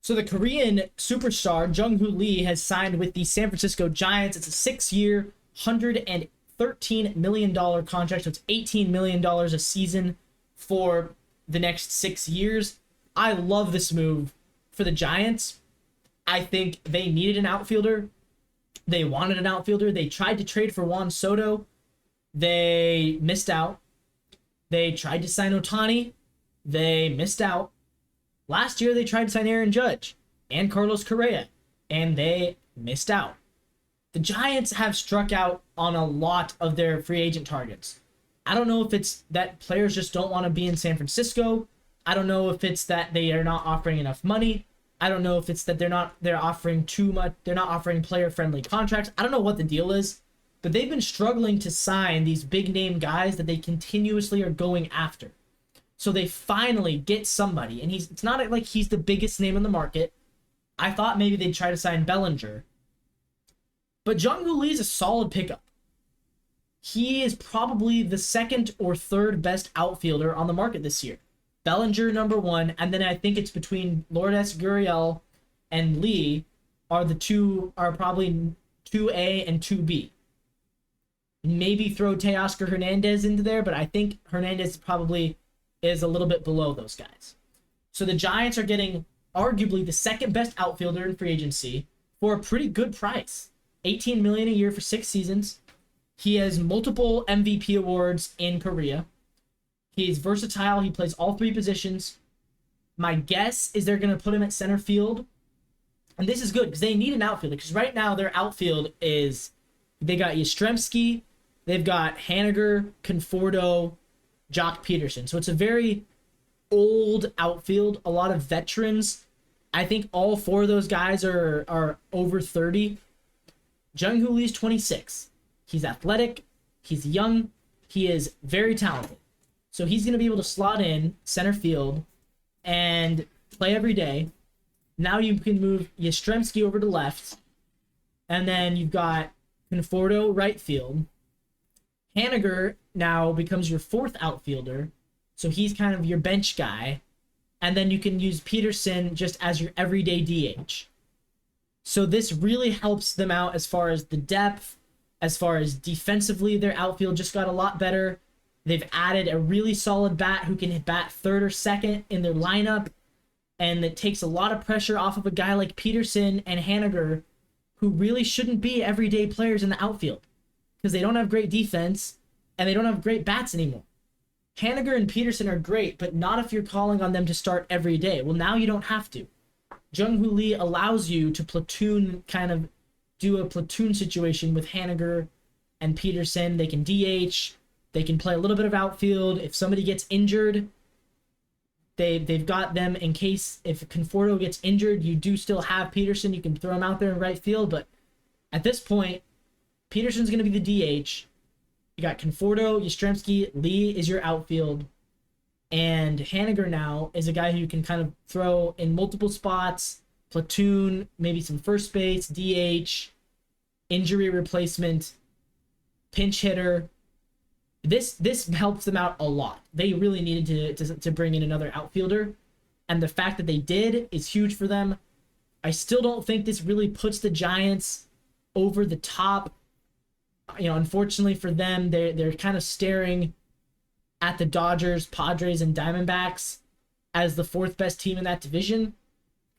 So the Korean superstar Jung Hoo Lee has signed with the San Francisco Giants. It's a 6-year, $113 million contract. So it's $18 million a season for the next 6 years. I love this move for the Giants. I think they needed an outfielder. They wanted an outfielder. They tried to trade for Juan Soto. They missed out. They tried to sign Ohtani. They missed out. Last year, they tried to sign Aaron Judge and Carlos Correa, and they missed out. The Giants have struck out on a lot of their free agent targets. I don't know if it's that players just don't want to be in San Francisco. I don't know if it's that they are not offering enough money. I don't know if it's that they're offering too much. They're not offering player-friendly contracts. I don't know what the deal is, but they've been struggling to sign these big-name guys that they continuously are going after. So they finally get somebody, and it's not like he's the biggest name in the market. I thought maybe they'd try to sign Bellinger. But Jung Hoo Lee is a solid pickup. He is probably the second or third best outfielder on the market this year. Bellinger, number one, and then I think it's between Lourdes Gurriel and Lee are probably 2A and 2B. Maybe throw Teoscar Hernandez into there, but I think Hernandez probably is a little bit below those guys. So the Giants are getting arguably the second best outfielder in free agency for a pretty good price. $18 million a year for 6 seasons. He has multiple MVP awards in Korea. He's versatile. He plays all 3 positions. My guess is they're going to put him at center field. And this is good because they need an outfielder. Because right now their outfield is, they got Yastrzemski, they've got Haniger, Conforto, Jock Peterson. So it's a very old outfield, a lot of veterans. I think all 4 of those guys are over 30. Jung Hoo Lee's 26. He's athletic, he's young, he is very talented. So he's going to be able to slot in center field and play every day. Now you can move Yastrzemski over to left, and then you've got Conforto right field. Haniger now becomes your 4th outfielder, so he's kind of your bench guy. And then you can use Peterson just as your everyday DH. So this really helps them out as far as the depth, as far as defensively, their outfield just got a lot better. They've added a really solid bat who can bat 3rd or 2nd in their lineup, and it takes a lot of pressure off of a guy like Peterson and Haniger, who really shouldn't be everyday players in the outfield because they don't have great defense and they don't have great bats anymore. Haniger and Peterson are great, but not if you're calling on them to start every day. Well, now you don't have to. Jung Hoo Lee allows you to do a platoon situation with Haniger and Peterson. They can DH. They can play a little bit of outfield. If somebody gets injured, they've got them in case if Conforto gets injured, you do still have Peterson. You can throw him out there in right field. But at this point, Peterson's going to be the DH. You got Conforto, Yastrzemski, Lee is your outfield. And Haniger now is a guy who you can kind of throw in multiple spots, platoon, maybe some first base, DH, injury replacement, pinch hitter. This helps them out a lot. They really needed to bring in another outfielder, and the fact that they did is huge for them. I still don't think this really puts the Giants over the top. Unfortunately for them, they're kind of staring at the Dodgers, Padres, and Diamondbacks as the 4th best team in that division.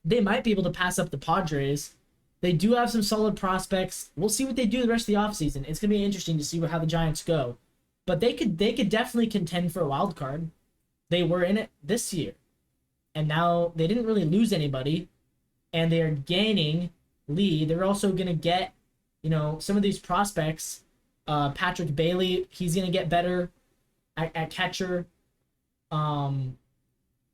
They might be able to pass up the Padres. They do have some solid prospects. We'll see what they do the rest of the offseason. It's going to be interesting to see how the Giants go. But they could definitely contend for a wild card. They were in it this year. And now they didn't really lose anybody. And they are gaining Lee. They're also going to get, some of these prospects. Patrick Bailey, he's going to get better at catcher.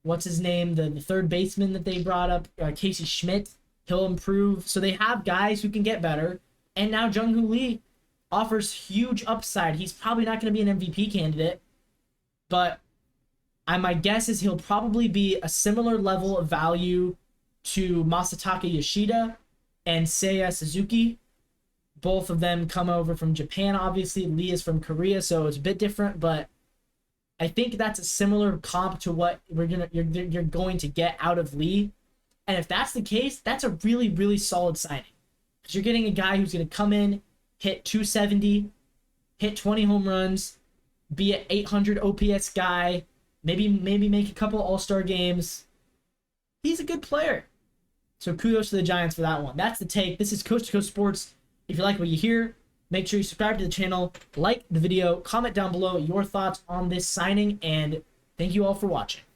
What's his name? The 3rd baseman that they brought up, Casey Schmidt, he'll improve. So they have guys who can get better. And now Jung Hoo Lee offers huge upside. He's probably not going to be an MVP candidate, but my guess is he'll probably be a similar level of value to Masataka Yoshida and Seiya Suzuki. Both of them come over from Japan, obviously. Lee is from Korea, so it's a bit different, but I think that's a similar comp to what you're going to get out of Lee. And if that's the case, that's a really, really solid signing. Because you're getting a guy who's going to come in, hit 270, hit 20 home runs, be an 800 OPS guy, maybe make a couple All-Star games. He's a good player. So kudos to the Giants for that one. That's the take. This is Coast to Coast Sports. If you like what you hear, make sure you subscribe to the channel, like the video, comment down below your thoughts on this signing, and thank you all for watching.